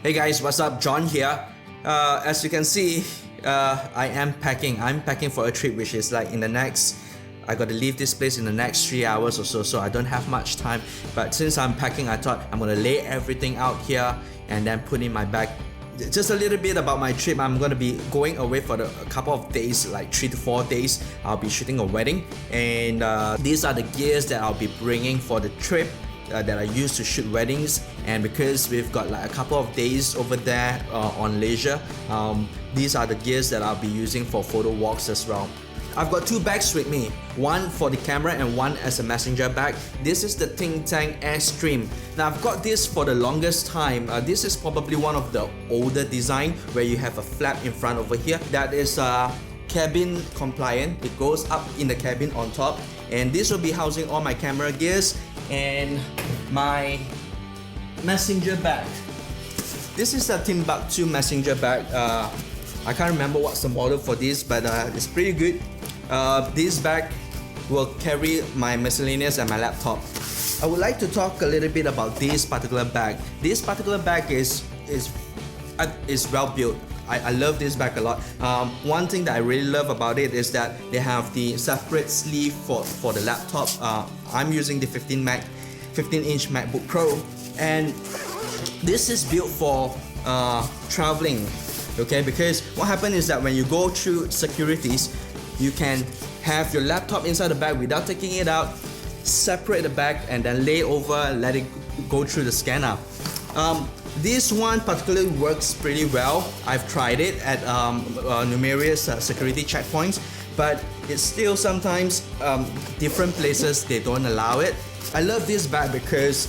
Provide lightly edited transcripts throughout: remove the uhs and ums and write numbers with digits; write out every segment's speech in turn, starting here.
Hey guys, what's up? John here. As you can see, I am packing. I'm packing for a trip which is like in the next, I gotta leave this place in the next 3 hours or so I don't have much time. But since I'm packing, I thought I'm gonna lay everything out here and then put in my bag. Just a little bit about my trip. I'm gonna be going away for a couple of days, like 3 to 4 days. I'll be shooting a wedding, and these are the gears that I'll be bringing for the trip. That I use to shoot weddings, and because we've got like a couple of days over there on leisure, these are the gears that I'll be using for photo walks as well. I've got 2 bags with me, one for the camera and one as a messenger bag. This is the Think Tank Airstream. Now I've got this for the longest time. This is probably one of the older design where you have a flap in front over here that is cabin compliant. It goes up in the cabin on top, and this will be housing all my camera gears and my messenger bag. This is a Timbuktu messenger bag. I can't remember what's the model for this, but it's pretty good. This bag will carry my miscellaneous and my laptop. I would like to talk a little bit about this particular bag. This particular bag is well built. I love this bag a lot. One thing that I really love about it is that they have the separate sleeve for the laptop. I'm using the 15-inch MacBook Pro, and this is built for traveling. Okay, because what happens is that when you go through securities, you can have your laptop inside the bag without taking it out, separate the bag, and then lay over, let it go through the scanner. This one particularly works pretty well. I've tried it at numerous security checkpoints, but it's still sometimes different places they don't allow it. I love this bag because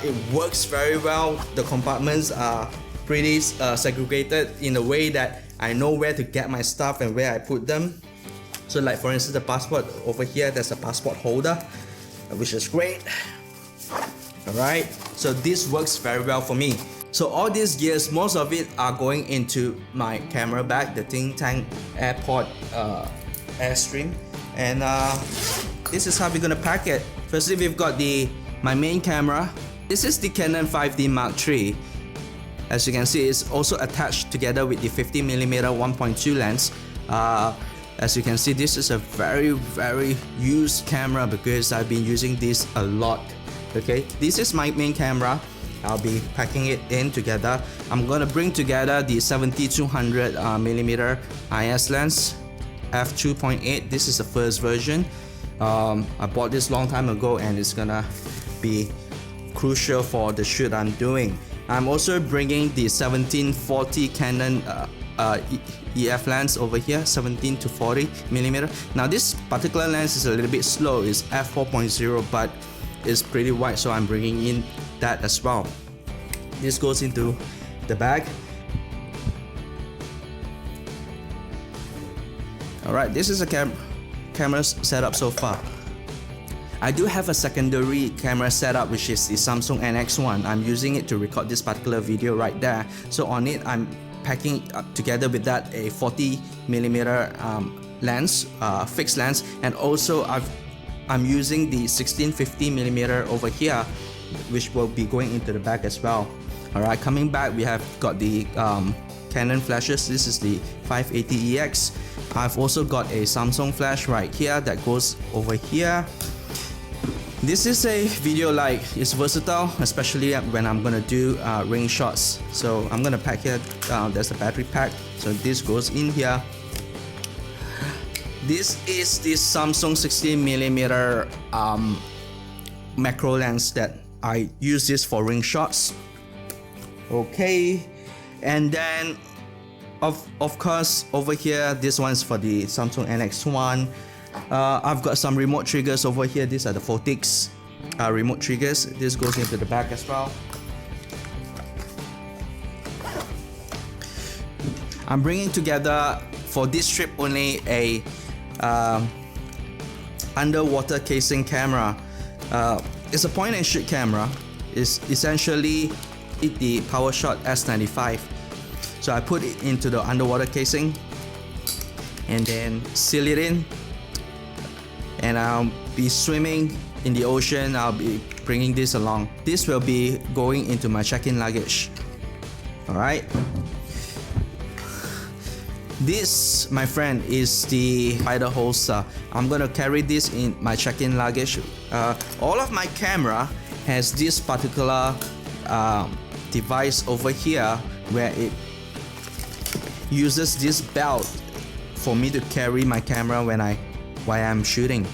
it works very well. The compartments are pretty segregated in a way that I know where to get my stuff and where I put them. So like for instance, the passport over here, there's a passport holder, which is great. Alright, so this works very well for me. So all these gears, most of it are going into my camera bag, the Think Tank Airport Airstream, and this is how we're gonna pack it. Firstly, we've got my main camera. This is the Canon 5D Mark III. As you can see, it's also attached together with the 50mm 1.2 lens. As you can see, this is a very used camera because I've been using this a lot. Okay, this is my main camera. I'll be packing it in together. I'm gonna bring together the 70-200mm IS lens, f2.8. This is the first version. I bought this long time ago, and it's gonna be crucial for the shoot I'm doing. I'm also bringing the 1740 Canon EF lens over here, 17-40mm. Now this particular lens is a little bit slow. It's f4.0, but it's pretty wide, so I'm bringing in that as well. This goes into the bag. Alright, this is a camera setup so far. I do have a secondary camera setup, which is the Samsung NX1. I'm using it to record this particular video right there. So on it, I'm packing together with that a 40mm lens, fixed lens, and also I'm using the 16-50mm over here, which will be going into the bag as well. Alright, coming back, we have got the Canon flashes. This is the 580EX. I've also got a Samsung flash right here that goes over here. This is a video light. It's versatile, especially when I'm gonna do ring shots. So I'm gonna pack here. There's a battery pack, so this goes in here. This is the Samsung 16mm macro lens that I use this for ring shots. Okay, and then of course over here, this one's for the Samsung NX1. I've got some remote triggers over here. These are the Photix remote triggers. This goes into the bag as well. I'm bringing together for this trip only a underwater casing camera. It's a point and shoot camera. It's essentially the PowerShot S95. So I put it into the underwater casing and then seal it in, and I'll be swimming in the ocean. I'll be bringing this along. This will be going into my check-in luggage. Alright. This, my friend, is the spider holster. I'm gonna carry this in my check-in luggage. All of my camera has this particular device over here where it uses this belt for me to carry my camera while I'm shooting.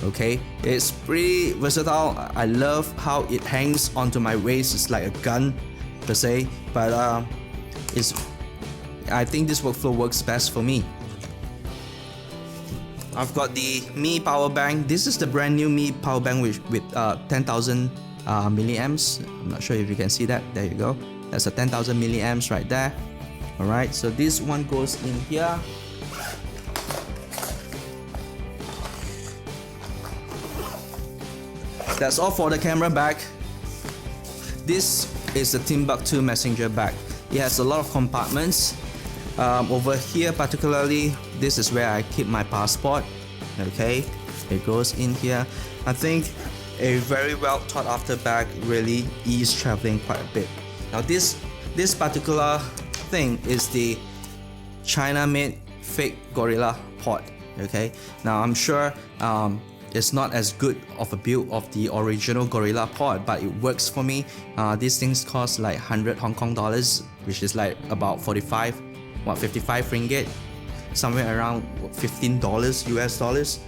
Okay, it's pretty versatile. I love how it hangs onto my waist. It's like a gun per se, but I think this workflow works best for me. I've got the Mi power bank. This is the brand new Mi power bank with 10,000 milliamps. I'm not sure if you can see that. There you go. That's a 10,000 milliamps right there. Alright, so this one goes in here. That's all for the camera bag. This is the Timbuktu messenger bag. It has a lot of compartments. Over here particularly, this is where I keep my passport. Okay, it goes in here. I think a very well thought after bag really ease traveling quite a bit. Now this particular thing is the China-made fake gorilla pod. Okay, now I'm sure it's not as good of a build of the original gorilla pod, but it works for me. These things cost like 100 Hong Kong dollars, which is like about 55 ringgit, somewhere around $15 US dollars.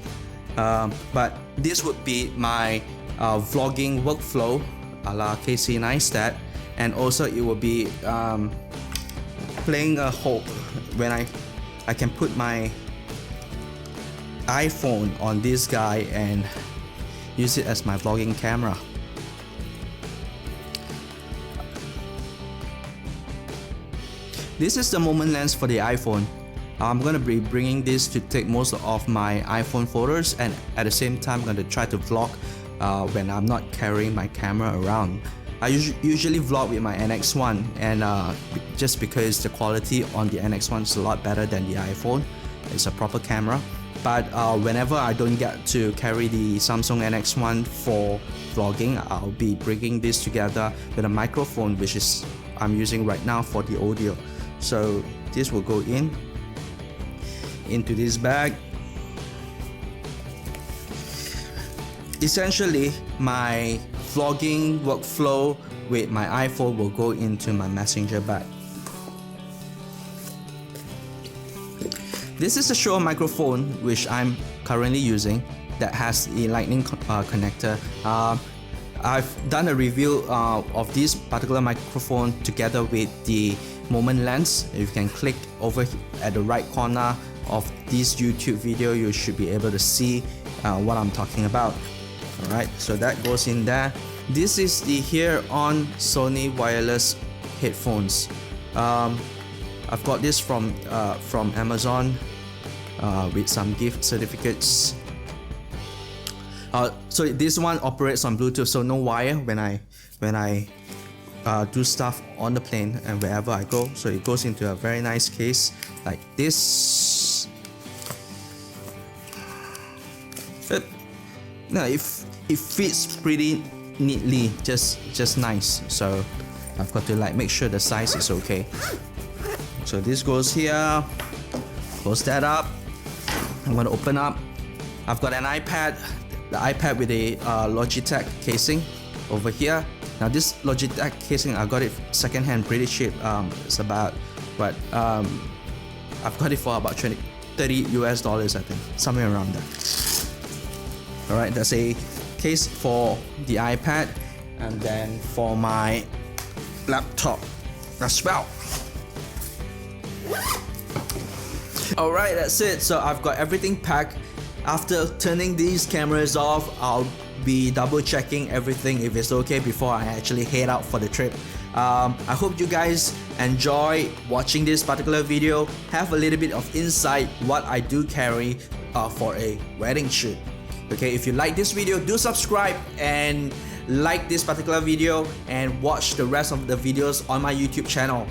But this would be my vlogging workflow a la Casey Neistat, and also it will be playing a hope when I can put my iPhone on this guy and use it as my vlogging camera. This is the moment lens for the iPhone. I'm gonna be bringing this to take most of my iPhone photos, and at the same time I'm gonna try to vlog when I'm not carrying my camera around. I usually vlog with my NX1, and just because the quality on the NX1 is a lot better than the iPhone. It's a proper camera. But whenever I don't get to carry the Samsung NX1 for vlogging, I'll be bringing this together with a microphone, which is I'm using right now for the audio. So this will go into this bag. Essentially, my vlogging workflow with my iPhone will go into my messenger bag. This is a Shure microphone which I'm currently using that has a lightning connector. I've done a review of this particular microphone together with the moment lens. If you can click over at the right corner of this YouTube video, you should be able to see what I'm talking about. Alright, so that goes in there. This is the Here-On Sony wireless headphones. I've got this from Amazon with some gift certificates. So this one operates on Bluetooth, so no wire when I do stuff on the plane and wherever I go. So it goes into a very nice case like this. No, it fits pretty neatly, just nice. So I've got to like make sure the size is okay. So this goes here, close that up. I'm gonna open up. I've got an iPad, the iPad with a Logitech casing over here. Now this Logitech casing, I got it secondhand, pretty cheap. It's about what I've got it for about 30 US dollars, I think, somewhere around there. Alright, that's a case for the iPad, and then for my laptop as well. Alright, that's it. So I've got everything packed. After turning these cameras off, I'll be double checking everything if it's okay before I actually head out for the trip. I hope you guys enjoy watching this particular video, have a little bit of insight what I do carry for a wedding shoot. Okay, if you like this video, do subscribe and like this particular video and watch the rest of the videos on my YouTube channel.